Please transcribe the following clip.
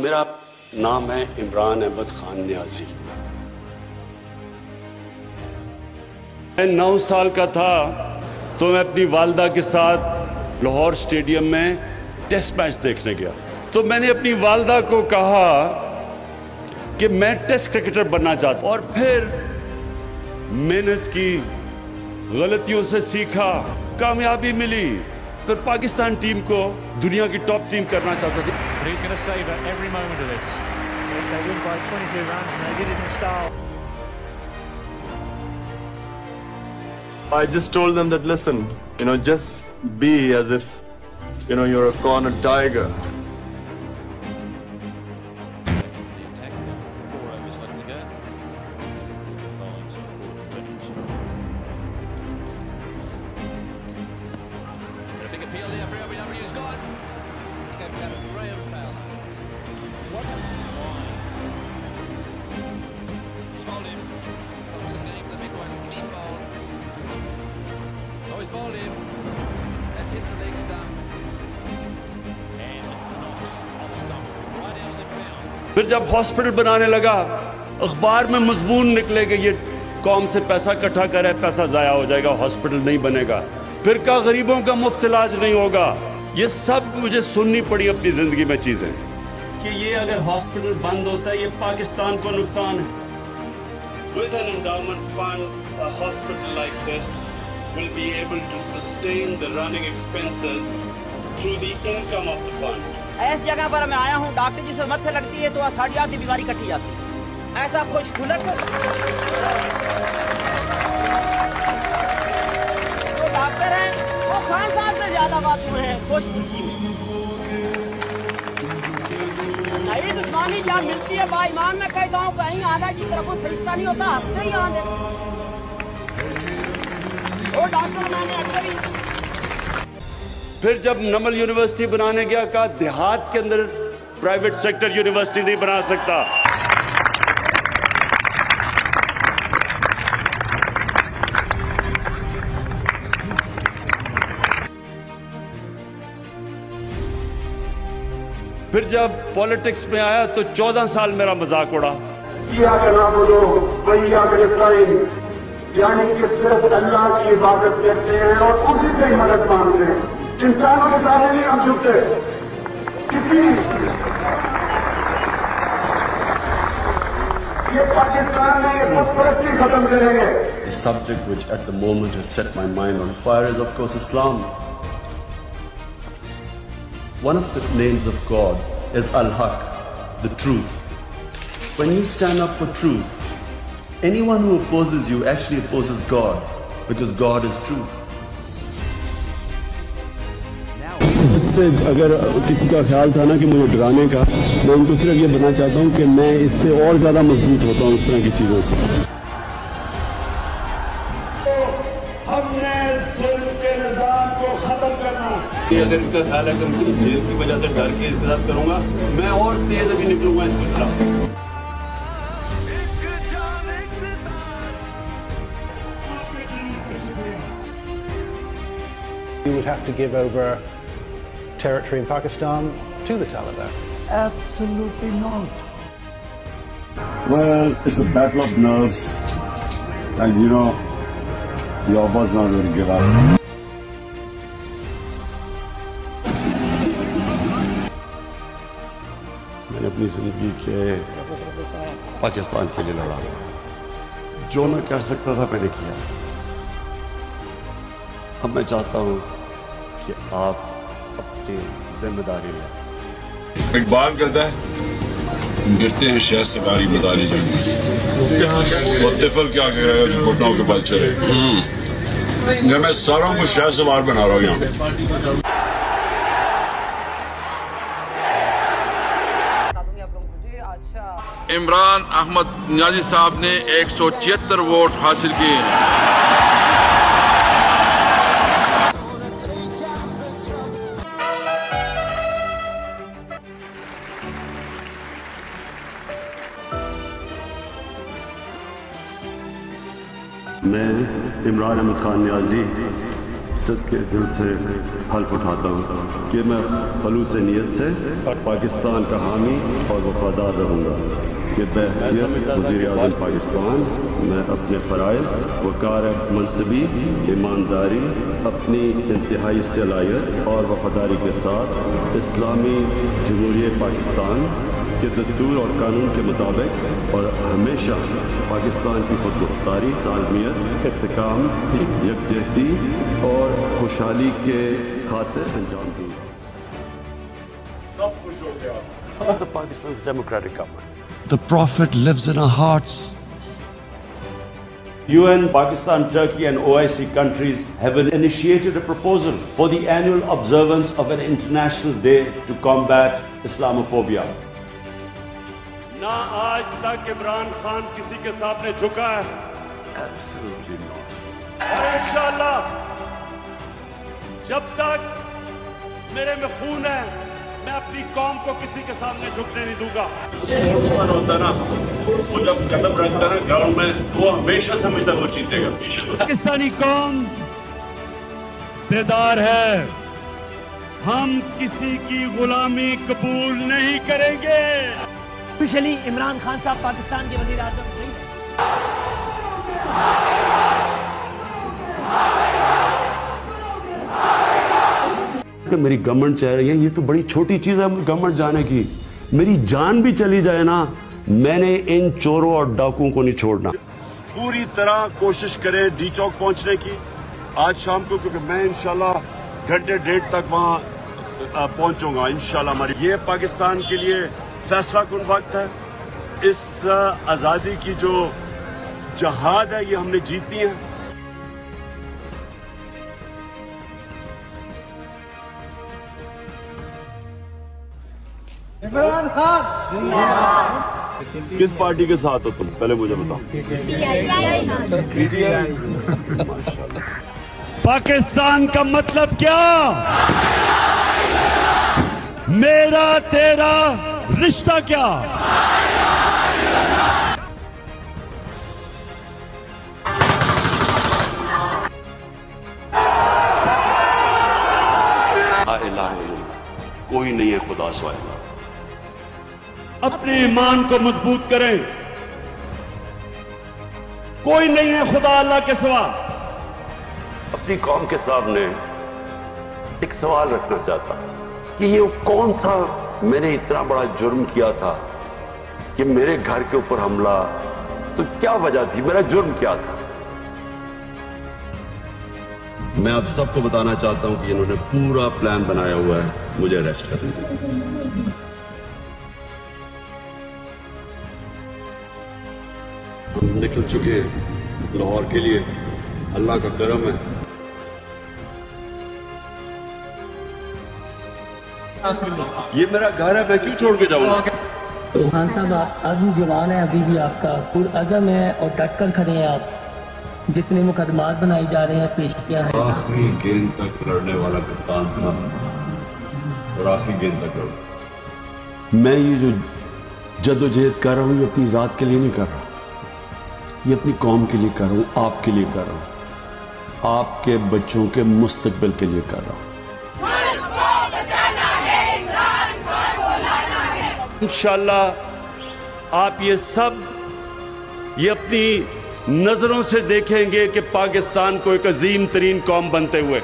میرا نام ہے عمران احمد خان نیازی. میں 9 سال کا تھا تو میں اپنی والدہ کے ساتھ لاہور اسٹیڈیم میں ٹیسٹ میچ دیکھنے گیا. تو میں نے اپنی والدہ کو کہا کہ میں ٹیسٹ کرکٹر بننا چاہتا ہوں، اور پھر محنت کی، غلطیوں سے سیکھا، کامیابی ملی، پھر پاکستان ٹیم کو دنیا کی ٹاپ ٹیم کرنا چاہتا تھا. I just told them that, listen, just be as if, you're a cornered tiger. پھر جب ہاسپٹل بنانے لگا، اخبار میں مضمون نکلے کہ یہ قوم سے پیسہ اکٹھا کرے، پیسہ ضائع ہو جائے گا، ہاسپٹل نہیں بنے گا، پھر کہا غریبوں کا مفت علاج نہیں ہوگا. یہ سب مجھے سننی پڑی اپنی زندگی میں چیزیں کہ یہ اگر ہاسپٹل بند ہوتا ہے یہ پاکستان کو نقصان ہے. With an endowment fund, a hospital like this will be able to sustain the running expenses through the income of the fund. S جگہ پر میں آیا ہوں، ڈاکٹر جی سے متھے لگتی ہے تو ساڑھی آدھی بیماری کٹی جاتی ہے. ایسا خوش کھلک جو ڈاکٹر ہیں وہ خان صاحب سے زیادہ بات ہوئے ہیں خوش خوشی میں. نئی دشمانی جہاں ملتی ہے با ایمان میں کہتا ہوں کہیں آدھا کی طرف کوئی فرشتہ نہیں ہوتا، ہنستے ہی آدھے وہ ڈاکٹر میں نے اکثر ہی. پھر جب نمل یونیورسٹی بنانے گیا، کہا دیہات کے اندر پرائیویٹ سیکٹر یونیورسٹی نہیں بنا سکتا. پھر جب پالیٹکس میں آیا تو 14 سال میرا مذاق اڑا. یعنی کہ صرف اللہ کی عبادت کرتے ہیں اور اسی سے ہی مدد مانگتے ہیں، انسانوں کے سامنے نہیں ہم جھکتے. کسی یہ پاکستان میں یہ خود پرستی ختم کریں گے. The subject which at the moment has set my mind on fire is of course Islam. One of the names of God is Al-Haq, the truth. When you stand up for truth, anyone who opposes you actually opposes God, because God is truth. اس سے اگر کسی کا خیال تھا نا کہ مجھے ڈرانے کا، میں ان کو صرف یہ بتانا چاہتا ہوں کہ میں اس سے اور زیادہ مضبوط ہوتا ہوں اس طرح کی چیزوں سے. ہم نے ظلم کے نظام کو ختم کرنا. اگر اس کا خیال ہے کہ مجھے جیل کی وجہ سے ڈر کے اس کے ساتھ کروں گا، میں اور تیز ابھی نکلوں گا اس کی طرف. You would have to give over territory in Pakistan to the Taliban. Absolutely not. Well, it's a battle of nerves, and your boss not going to give up. میں نے اپنی زندگی کے پاکستان کے لیے لڑا، جو میں کر سکتا تھا میں نے کیا. اب میں چاہتا ہوں کہ آپ اپنی ذمہ داری لیں. اقبال کہتا ہے گرتے ہیں شہد سے باری بداری جائیں، اور طفل کیا کہہ رہا ہے جو گھٹنوں کے بل چلے. میں ساروں کو شہد سوار بنا رہا ہوں یہاں پہ. عمران احمد نیازی صاحب نے 176 ووٹ حاصل کیے. میں عمران احمد خان نیازی عزت کے دل سے حلف اٹھاتا ہوں کہ میں خلوص نیت سے پاکستان کا حامی اور وفادار رہوں گا کہ بحیثیت وزیر اعظم پاکستان میں اپنے فرائض وقار منصبی ایمانداری اپنی انتہائی صلاحیت اور وفاداری کے ساتھ اسلامی جمہوریہ پاکستان کے دستور اور قانون کے مطابق اور ہمیشہ پاکستان کی خود مختاری، عالمیت، استحکام، یکجہتی اور خوشحالی کے خاطر انجام دوں گا. Pakistan's democratic government. The Prophet lives in our hearts. UN, Pakistan, Turkey and OIC countries have initiated a proposal for the annual observance of an international day to combat Islamophobia. نہ آج تک عمران خان کسی کے سامنے جھکا ہے. Absolutely not. اور انشاءاللہ جب تک میرے میں خون ہے میں اپنی قوم کو کسی کے سامنے جھکنے نہیں دوں گا. اسپورٹسمین ہوتا نا وہ جب قدم رکھتا ہے نا گراؤنڈ میں وہ ہمیشہ سمجھتا ہے وہ جیتے گا. پاکستانی قوم بیدار ہے. ہم کسی کی غلامی قبول نہیں کریں گے. اسپیشلی عمران خان صاحب پاکستان کے وزیر اعظم نہیں ہیں. کہ میری گورنمنٹ چاہ رہی ہے، یہ تو بڑی چھوٹی چیز ہے گورنمنٹ جانے کی. میری جان بھی چلی جائے نا میں نے ان چوروں اور ڈاکوؤں کو نہیں چھوڑنا. پوری طرح کوشش کریں ڈی چوک پہنچنے کی آج شام کو، کیونکہ میں انشاءاللہ گھنٹے ڈیڑھ تک وہاں پہنچوں گا انشاءاللہ. ہماری یہ پاکستان کے لیے فیصلہ کن وقت ہے. اس آزادی کی جو جہاد ہے یہ ہم نے جیتنی ہے. عمران خان کس پارٹی کے ساتھ ہو تم پہلے مجھے بتاؤ. پاکستان کا مطلب کیا؟ میرا تیرا رشتہ کیا؟ لا الہ الا اللہ، کوئی نہیں ہے خدا سوائے. اپنے ایمان کو مضبوط کریں. کوئی نہیں ہے خدا اللہ کے سوا. اپنی قوم کے سامنے ایک سوال رکھنا چاہتا کہ یہ کون سا میں نے اتنا بڑا جرم کیا تھا کہ میرے گھر کے اوپر حملہ، تو کیا وجہ تھی، میرا جرم کیا تھا؟ میں آپ سب کو بتانا چاہتا ہوں کہ انہوں نے پورا پلان بنایا ہوا ہے مجھے اریسٹ کرنے کا. ہم نکل چکے ہیں لاہور کے لیے، اللہ کا کرم ہے. یہ میرا گھر ہے، میں کیوں چھوڑ کے جاؤں گا؟ خان صاحب آپ عزم جوان ہیں، ابھی بھی آپ کا پرعزم ہے اور ڈٹ کر کھڑے ہیں. آپ جتنے مقدمات بنائی جا رہے ہیں، پیشیاں ہیں. آخری گیند تک لڑنے والا کپتان تھا اور آخری گیند تک لڑا. میں یہ جو جدوجہد کر رہا ہوں یہ اپنی ذات کے لیے نہیں کر رہا، یہ اپنی قوم کے لیے کر رہا ہوں، آپ کے لیے کر رہا ہوں، آپ کے بچوں کے مستقبل کے لیے کر رہا ہوں. انشاءاللہ آپ یہ سب یہ اپنی نظروں سے دیکھیں گے کہ پاکستان کو ایک عظیم ترین قوم بنتے ہوئے